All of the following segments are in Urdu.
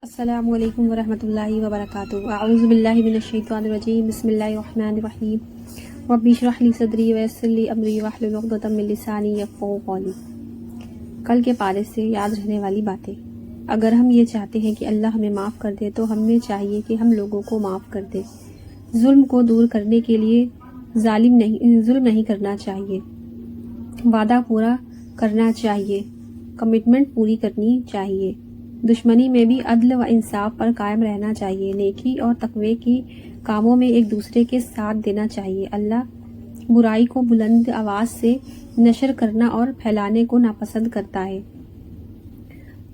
السلام علیکم ورحمۃ اللہ وبرکاتہ۔ اعوذ باللہ من الشیطان الرجیم، بسم اللہ الرحمن الرحیم۔ رب اشرح لی صدری ویسر لی امری واحلل عقدۃ من لسانی یفقہوا قولی۔ کل کے پارے سے یاد رہنے والی باتیں۔ اگر ہم یہ چاہتے ہیں کہ اللہ ہمیں معاف کر دے تو ہمیں چاہیے کہ ہم لوگوں کو معاف کر دے۔ ظلم کو دور کرنے کے لیے ظلم نہیں کرنا چاہیے، وعدہ پورا کرنا چاہیے، کمٹمنٹ پوری کرنی چاہیے۔ دشمنی میں بھی عدل و انصاف پر قائم رہنا چاہیے۔ نیکی اور تقوی کی کاموں میں ایک دوسرے کے ساتھ دینا چاہیے۔ اللہ برائی کو بلند آواز سے نشر کرنا اور پھیلانے کو ناپسند کرتا ہے۔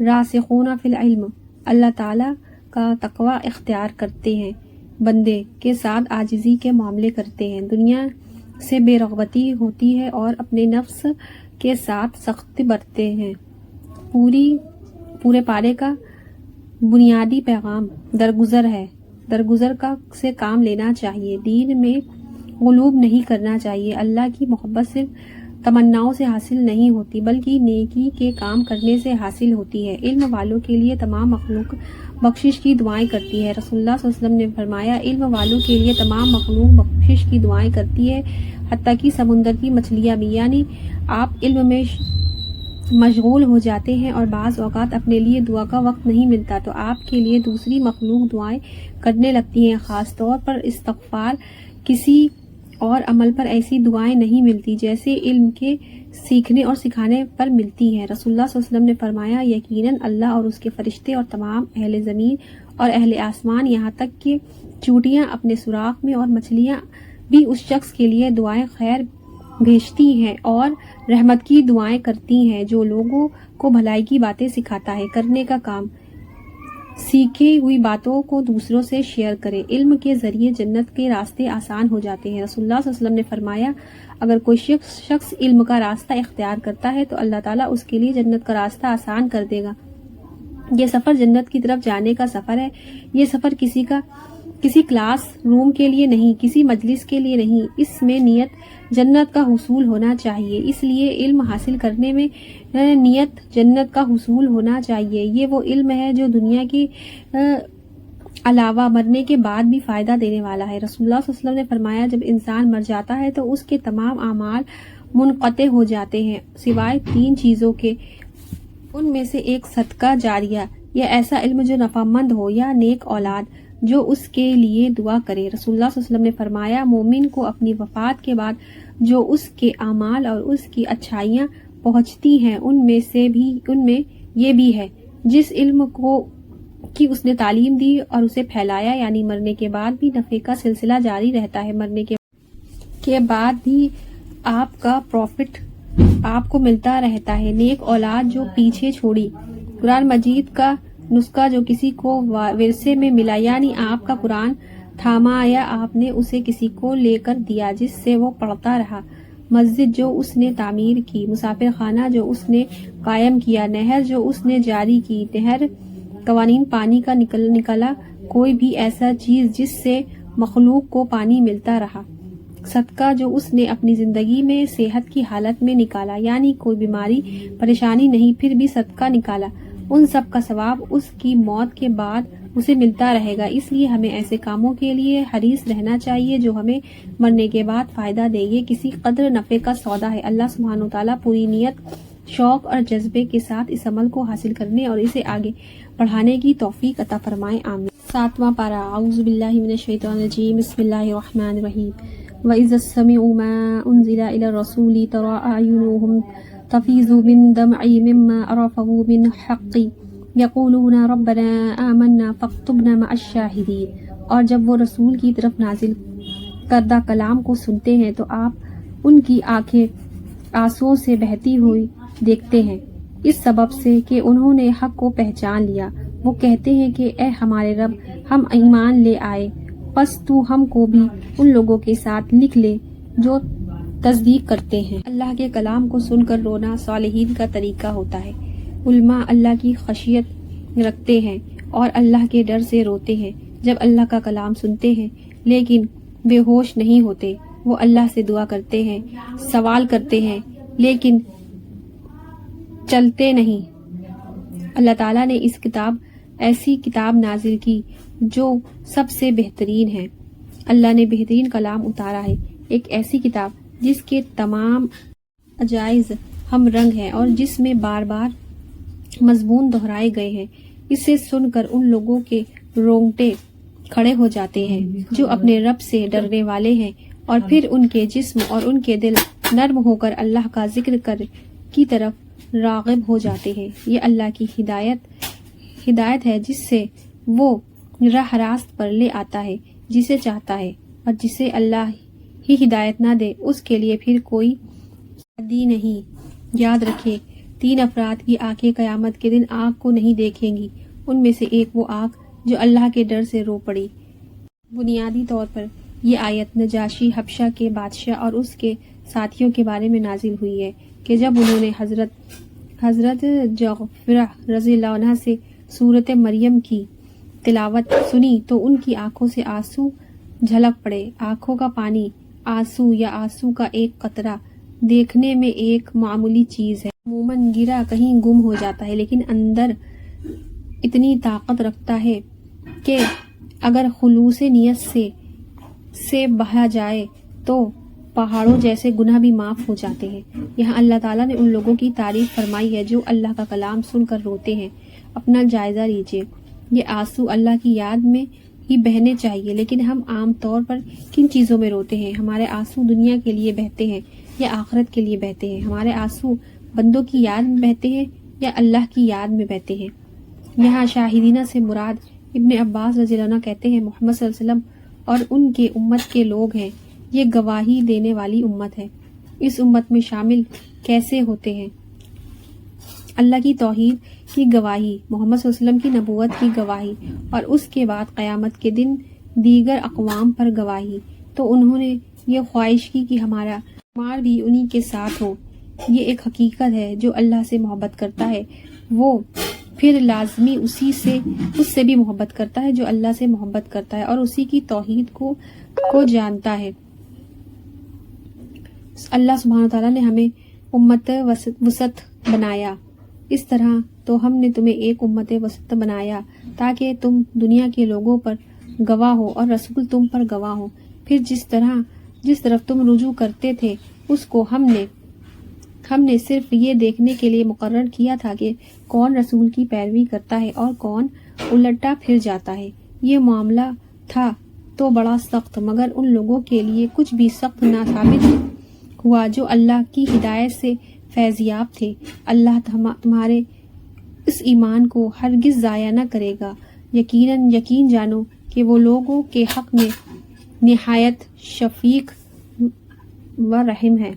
راسخون فی العلم، اللہ تعالیٰ کا تقوی اختیار کرتے ہیں، بندے کے ساتھ عاجزی کے معاملے کرتے ہیں، دنیا سے بے رغبتی ہوتی ہے اور اپنے نفس کے ساتھ سختی برتتے ہیں۔ پورے پارے کا بنیادی پیغام درگزر سے کام لینا چاہیے، دین میں غلوب نہیں کرنا چاہیے۔ اللہ کی محبت صرف تمناؤں سے حاصل نہیں ہوتی بلکہ نیکی کے کام کرنے سے حاصل ہوتی ہے۔ علم والوں کے لیے تمام مخلوق بخشش کی دعائیں کرتی ہے۔ رسول اللہ صلی اللہ علیہ وسلم نے فرمایا، علم والوں کے لیے تمام مخلوق بخشش کی دعائیں کرتی ہے، حتیٰ کہ سمندر کی مچھلیاں بھی۔ یعنی آپ علم میں مشغول ہو جاتے ہیں اور بعض اوقات اپنے لیے دعا کا وقت نہیں ملتا تو آپ کے لیے دوسری مخلوق دعائیں کرنے لگتی ہیں۔ خاص طور پر استغفار، کسی اور عمل پر ایسی دعائیں نہیں ملتی جیسے علم کے سیکھنے اور سکھانے پر ملتی ہیں۔ رسول اللہ صلی اللہ علیہ وسلم نے فرمایا، یقیناً اللہ اور اس کے فرشتے اور تمام اہل زمین اور اہل آسمان، یہاں تک کہ چیونٹیاں اپنے سوراخ میں اور مچھلیاں بھی اس شخص کے لیے دعائیں خیر بھیجتی ہیں اور رحمت کی دعائیں کرتی ہیں جو لوگوں کو بھلائی کی باتیں سکھاتا ہے۔ کرنے کا کام، سیکھی ہوئی باتوں کو دوسروں سے شیئر کرے۔ علم کے ذریعے جنت کے راستے آسان ہو جاتے ہیں۔ رسول اللہ صلی اللہ علیہ وسلم نے فرمایا، اگر کوئی شخص علم کا راستہ اختیار کرتا ہے تو اللہ تعالیٰ اس کے لیے جنت کا راستہ آسان کر دے گا۔ یہ سفر جنت کی طرف جانے کا سفر ہے۔ یہ سفر کسی کلاس روم کے لیے نہیں، کسی مجلس کے لیے نہیں، اس میں نیت جنت کا حصول ہونا چاہیے۔ اس لیے علم حاصل کرنے میں نیت جنت کا حصول ہونا چاہیے۔ یہ وہ علم ہے جو دنیا کے علاوہ مرنے کے بعد بھی فائدہ دینے والا ہے۔ رسول اللہ صلی اللہ علیہ وسلم نے فرمایا، جب انسان مر جاتا ہے تو اس کے تمام اعمال منقطع ہو جاتے ہیں سوائے 3 چیزوں کے۔ ان میں سے ایک صدقہ جاریہ، یا ایسا علم جو نفعمند ہو، یا نیک اولاد جو اس کے لیے دعا کرے۔ رسول اللہ صلی اللہ علیہ وسلم نے فرمایا، مومن کو اپنی وفات کے بعد جو اس کے اعمال اور اس کی اچھائیاں پہنچتی ہیں ان میں یہ بھی ہے، جس علم کی اس نے تعلیم دی اور اسے پھیلایا، یعنی مرنے کے بعد بھی نفع کا سلسلہ جاری رہتا ہے۔ مرنے کے بعد بھی آپ کا پروفٹ آپ کو ملتا رہتا ہے۔ نیک اولاد جو پیچھے چھوڑی، قرآن مجید کا نسخہ جو کسی کو ورثے میں ملا، یعنی آپ کا قرآن تھاما یا آپ نے اسے کسی کو لے کر دیا جس سے وہ پڑھتا رہا، مسجد جو اس نے تعمیر کی، مسافر خانہ جو اس نے قائم کیا، نہر جو اس نے جاری کی، نہر قوانین پانی کا نکلا، کوئی بھی ایسا چیز جس سے مخلوق کو پانی ملتا رہا، صدقہ جو اس نے اپنی زندگی میں صحت کی حالت میں نکالا، یعنی کوئی بیماری پریشانی نہیں پھر بھی صدقہ نکالا، ان سب کا ثواب اس کی موت کے بعد اسے ملتا رہے گا۔ اس لیے ہمیں ایسے کاموں کے لیے حریص رہنا چاہیے جو ہمیں مرنے کے بعد فائدہ دے۔ یہ کسی قدر نفع کا سودا ہے۔ اللہ سبحانہ وتعالیٰ پوری نیت، شوق اور جذبے کے ساتھ اس عمل کو حاصل کرنے اور اسے آگے بڑھانے کی توفیق عطا فرمائے، آمین۔ 7واں پارہ۔ اعوذ باللہ من الشیطان الرجیم، بسم اللہ الرحمن الرحیم۔ وَإِذَا سَمِعُوا مَا أُنزِلَ إِلَى الرَّسُولِ تَرَىٰ أَعْيُنَهُمْ تفيض من دمع مما عرفوا من حق يقولون ربنا آمنا فاكتبنا مع الشاهدين۔ اور جب وہ رسول کی طرف نازل کردہ کلام کو سنتے ہیں تو آپ ان کی آنکھیں آنسوؤں سے بہتی ہوئی دیکھتے ہیں، اس سبب سے کہ انہوں نے حق کو پہچان لیا۔ وہ کہتے ہیں کہ اے ہمارے رب، ہم ایمان لے آئے، پس تو ہم کو بھی ان لوگوں کے ساتھ لکھ لے جو تصدیق کرتے ہیں۔ اللہ کے کلام کو سن کر رونا صالحین کا طریقہ ہوتا ہے۔ علماء اللہ کی خشیت رکھتے ہیں اور اللہ کے ڈر سے روتے ہیں جب اللہ کا کلام سنتے ہیں، لیکن بے ہوش نہیں ہوتے۔ وہ اللہ سے دعا کرتے ہیں، سوال کرتے ہیں، لیکن چلتے نہیں۔ اللہ تعالیٰ نے اس کتاب ایسی کتاب نازل کی جو سب سے بہترین ہے۔ اللہ نے بہترین کلام اتارا ہے، ایک ایسی کتاب جس کے تمام عجائز ہم رنگ ہیں اور جس میں بار بار مضمون دہرائے گئے ہیں۔ اسے سن کر ان لوگوں کے رونگٹے کھڑے ہو جاتے ہیں جو اپنے رب سے ڈرنے والے ہیں، اور پھر ان کے جسم اور ان کے دل نرم ہو کر اللہ کا ذکر کی طرف راغب ہو جاتے ہیں۔ یہ اللہ کی ہدایت ہے جس سے وہ راہ راست پر لے آتا ہے جسے چاہتا ہے، اور جسے اللہ ہی ہدایت نہ دے اس کے لیے پھر کوئی ہدی نہیں۔ یاد رکھیں، 3 افراد کی آنکھیں قیامت کے دن آگ کو نہیں دیکھیں گی۔ ان میں سے ایک وہ آنکھ جو اللہ کے ڈر سے رو پڑی۔ بنیادی طور پر یہ آیت نجاشی حبشہ کے بادشاہ اور اس کے ساتھیوں کے بارے میں نازل ہوئی ہے کہ جب انہوں نے حضرت جعفرہ رضی اللہ عنہ سے سورت مریم کی تلاوت سنی تو ان کی آنکھوں سے آنسو جھلک پڑے۔ آنکھوں کا پانی، آنسو یا آنسو کا ایک قطرہ دیکھنے میں ایک معمولی چیز ہے، عموماً گرا کہیں گم ہو جاتا ہے، لیکن اندر اتنی طاقت رکھتا ہے کہ اگر خلوص نیت سے بہا جائے تو پہاڑوں جیسے گناہ بھی معاف ہو جاتے ہیں۔ یہاں اللہ تعالیٰ نے ان لوگوں کی تعریف فرمائی ہے جو اللہ کا کلام سن کر روتے ہیں۔ اپنا جائزہ لیجیے، یہ آنسو اللہ کی یاد میں ہی بہنے چاہیے، لیکن ہم عام طور پر کن چیزوں میں روتے ہیں؟ ہمارے آنسو دنیا کے لیے بہتے ہیں یا آخرت کے لیے بہتے ہیں؟ ہمارے آنسو بندوں کی یاد میں بہتے ہیں یا اللہ کی یاد میں بہتے ہیں؟ یہاں شاہدینہ سے مراد ابن عباس رضی اللہ عنہ کہتے ہیں محمد صلی اللہ علیہ وسلم اور ان کے امت کے لوگ ہیں، یہ گواہی دینے والی امت ہے۔ اس امت میں شامل کیسے ہوتے ہیں؟ اللہ کی توحید کی گواہی، محمد صلی اللہ علیہ وسلم کی نبوت کی گواہی، اور اس کے بعد قیامت کے دن دیگر اقوام پر گواہی۔ تو انہوں نے یہ خواہش کی کہ ہمار بھی انہی کے ساتھ ہو۔ یہ ایک حقیقت ہے، جو اللہ سے محبت کرتا ہے وہ پھر لازمی اس سے بھی محبت کرتا ہے جو اللہ سے محبت کرتا ہے اور اسی کی توحید کو جانتا ہے۔ اللہ سبحانہ وتعالیٰ نے ہمیں امت وسط بنایا، اس طرح تو ہم نے تمہیں ایک امت وسط بنایا تاکہ تم دنیا کے لوگوں پر گواہ ہو اور رسول تم پر گواہ ہو۔ پھر جس طرف تم رجوع کرتے تھے اس کو ہم نے صرف یہ دیکھنے کے لیے مقرر کیا تھا کہ کون رسول کی پیروی کرتا ہے اور کون الٹا پھر جاتا ہے۔ یہ معاملہ تھا تو بڑا سخت، مگر ان لوگوں کے لیے کچھ بھی سخت نہ ثابت ہوا جو اللہ کی ہدایت سے فیضیاب تھے۔ اللہ تمہارے اس ایمان کو ہرگز ضائع نہ کرے گا۔ یقین جانو کہ وہ لوگوں کے حق میں نہایت شفیق و رحیم ہے۔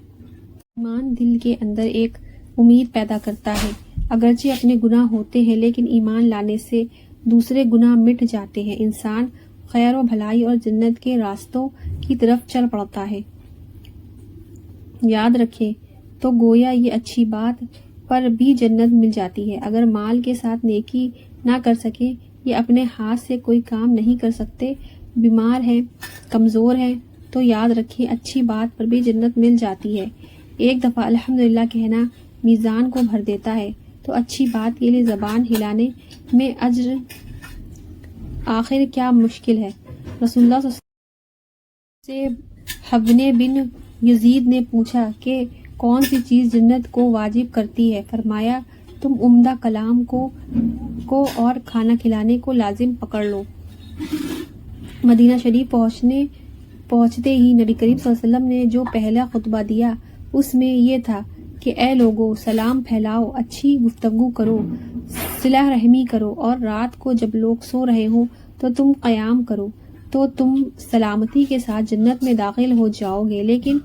ایمان دل کے اندر ایک امید پیدا کرتا ہے، اگرچہ اپنے گناہ ہوتے ہیں لیکن ایمان لانے سے دوسرے گناہ مٹ جاتے ہیں۔ انسان خیر و بھلائی اور جنت کے راستوں کی طرف چل پڑتا ہے۔ یاد رکھیں تو گویا یہ اچھی بات پر بھی جنت مل جاتی ہے۔ اگر مال کے ساتھ نیکی نہ کر سکیں یا اپنے ہاتھ سے کوئی کام نہیں کر سکتے، بیمار ہیں، کمزور ہیں، تو یاد رکھیں اچھی بات پر بھی جنت مل جاتی ہے۔ ایک دفعہ الحمدللہ کہنا میزان کو بھر دیتا ہے، تو اچھی بات کے لیے زبان ہلانے میں اجر آخر کیا مشکل ہے؟ رسول اللہ صلی اللہ علیہ وسلم سے حبنے بن یزید نے پوچھا کہ کون سی چیز جنت کو واجب کرتی ہے؟ فرمایا تم عمدہ کلام کو اور کھانا کھلانے کو لازم پکڑ لو۔ مدینہ شریف پہنچتے ہی نبی کریم صلی اللہ علیہ وسلم نے جو پہلا خطبہ دیا اس میں یہ تھا کہ اے لوگو، سلام پھیلاؤ، اچھی گفتگو کرو، صلہ رحمی کرو، اور رات کو جب لوگ سو رہے ہوں تو تم قیام کرو، تو تم سلامتی کے ساتھ جنت میں داخل ہو جاؤ گے۔ لیکن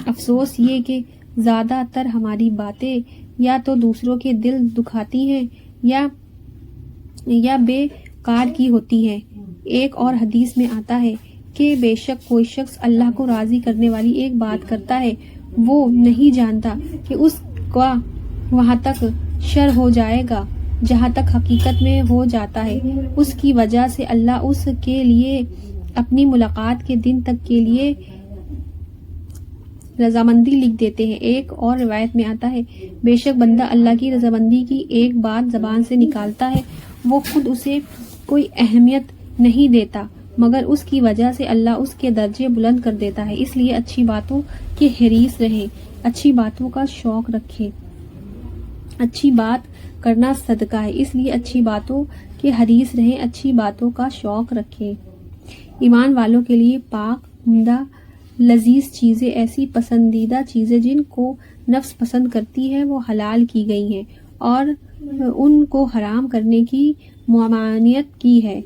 افسوس یہ کہ زیادہ تر ہماری باتیں یا تو دوسروں کے دل دکھاتی ہیں یا بے کار کی ہوتی ہیں۔ ایک اور حدیث میں آتا ہے کہ بے شک کوئی شخص اللہ کو راضی کرنے والی ایک بات کرتا ہے، وہ نہیں جانتا کہ اس کا وہاں تک شر ہو جائے گا جہاں تک حقیقت میں ہو جاتا ہے۔ اس کی وجہ سے اللہ اس کے لیے اپنی ملاقات کے دن تک کے لیے رضامندی لکھ دیتے ہیں۔ ایک اور روایت میں آتا ہے بے شک بندہ اللہ کی رضامندی کی ایک بات زبان سے نکالتا ہے وہ خود اسے کوئی اہمیت نہیں دیتا مگر اس کی وجہ سے اللہ اس کے درجے بلند کر دیتا ہے۔ اس لیے اچھی باتوں کے حریص رہیں، اچھی باتوں کا شوق رکھیں۔ اچھی بات کرنا صدقہ ہے، اس لیے اچھی باتوں کے حریص رہیں، اچھی باتوں کا شوق رکھیں۔ ایمان والوں کے لیے پاک، عمدہ، لذیذ چیزیں، ایسی پسندیدہ چیزیں جن کو نفس پسند کرتی ہے وہ حلال کی گئی ہیں اور ان کو حرام کرنے کی ممانعت کی ہے۔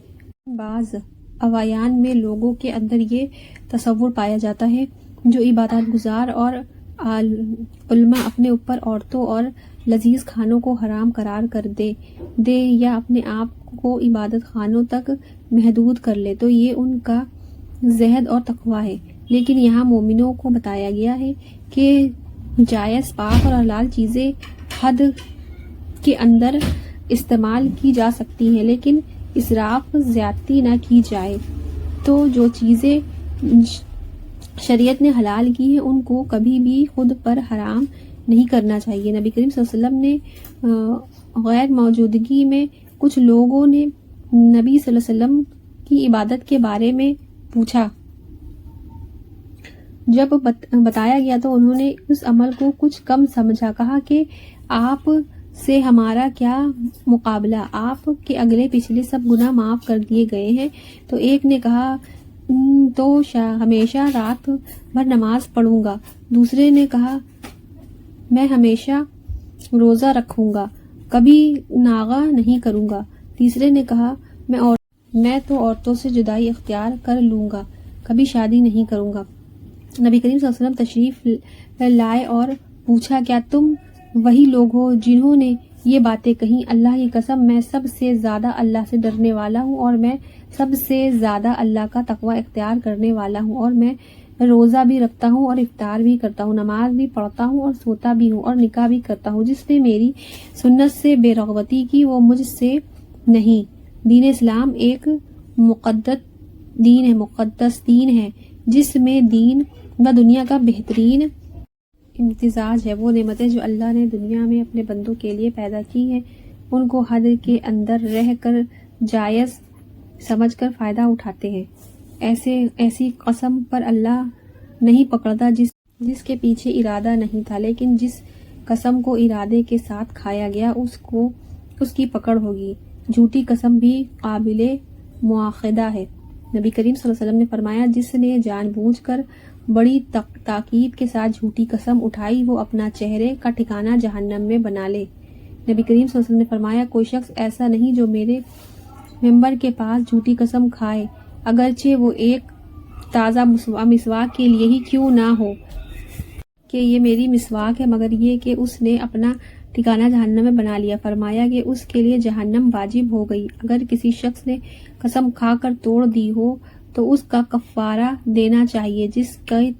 بعض اوایان میں لوگوں کے اندر یہ تصور پایا جاتا ہے جو عبادت گزار اور علماء اپنے اوپر عورتوں اور لذیذ کھانوں کو حرام قرار کر دے یا اپنے آپ کو عبادت خانوں تک محدود کر لے تو یہ ان کا زہد اور تقویٰ ہے۔ لیکن یہاں مومنوں کو بتایا گیا ہے کہ جائز، پاک اور حلال چیزیں حد کے اندر استعمال کی جا سکتی ہیں لیکن اسراف، زیادتی نہ کی جائے۔ تو جو چیزیں شریعت نے حلال کی ہیں ان کو کبھی بھی خود پر حرام نہیں کرنا چاہیے۔ نبی کریم صلی اللہ علیہ وسلم نے غیر موجودگی میں کچھ لوگوں نے نبی صلی اللہ علیہ وسلم کی عبادت کے بارے میں پوچھا۔ جب بتایا گیا تو انہوں نے اس عمل کو کچھ کم سمجھا، کہا کہ آپ سے ہمارا کیا مقابلہ، آپ کے اگلے پچھلے سب گناہ معاف کر دیے گئے ہیں۔ تو ایک نے کہا تو ہمیشہ رات بھر نماز پڑھوں گا، دوسرے نے کہا میں ہمیشہ روزہ رکھوں گا، کبھی ناغہ نہیں کروں گا، تیسرے نے کہا میں تو عورتوں سے جدائی اختیار کر لوں گا، کبھی شادی نہیں کروں گا۔ نبی کریم صلی اللہ علیہ وسلم تشریف لائے اور پوچھا کیا تم وہی لوگ ہو جنہوں نے یہ باتیں کہیں؟ اللہ کی قسم میں سب سے زیادہ اللہ سے ڈرنے والا ہوں اور میں سب سے زیادہ اللہ کا تقوی اختیار کرنے والا ہوں، اور میں روزہ بھی رکھتا ہوں اور افطار بھی کرتا ہوں، نماز بھی پڑھتا ہوں اور سوتا بھی ہوں اور نکاح بھی کرتا ہوں۔ جس نے میری سنت سے بے رغبتی کی وہ مجھ سے نہیں۔ دین اسلام ایک مقدس دین ہے جس میں دین و دنیا کا بہترین امتزاج ہے۔ وہ نعمتیں جو اللہ نے دنیا میں اپنے بندوں کے لیے پیدا کی ہیں ان کو حد کے اندر رہ کر جائز سمجھ کر فائدہ اٹھاتے ہیں۔ ایسی قسم پر اللہ نہیں پکڑتا جس کے پیچھے ارادہ نہیں تھا، لیکن جس قسم کو ارادے کے ساتھ کھایا گیا اس کی پکڑ ہوگی۔ جھوٹی قسم بھی قابل مواخذہ ہے۔ نبی کریم صلی اللہ علیہ وسلم نے فرمایا جس نے جان بوجھ کر بڑی تاکید کے ساتھ جھوٹی قسم اٹھائی وہ اپنا چہرے کا ٹھکانہ جہنم میں بنا لے۔ نبی کریم صلی اللہ علیہ وسلم نے فرمایا کوئی شخص ایسا نہیں جو میرے ممبر کے پاس جھوٹی قسم کھائے اگرچہ وہ ایک تازہ مسواک کے لیے ہی کیوں نہ ہو کہ یہ میری مسواک ہے، مگر یہ کہ اس نے اپنا ٹھکانہ جہنم میں بنا لیا۔ فرمایا کہ اس کے لیے جہنم واجب ہو گئی۔ اگر کسی شخص نے قسم کھا کر توڑ دی ہو تو اس کا کفارہ دینا چاہیے جس کی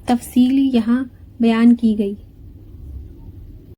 تفصیل یہاں بیان کی گئی۔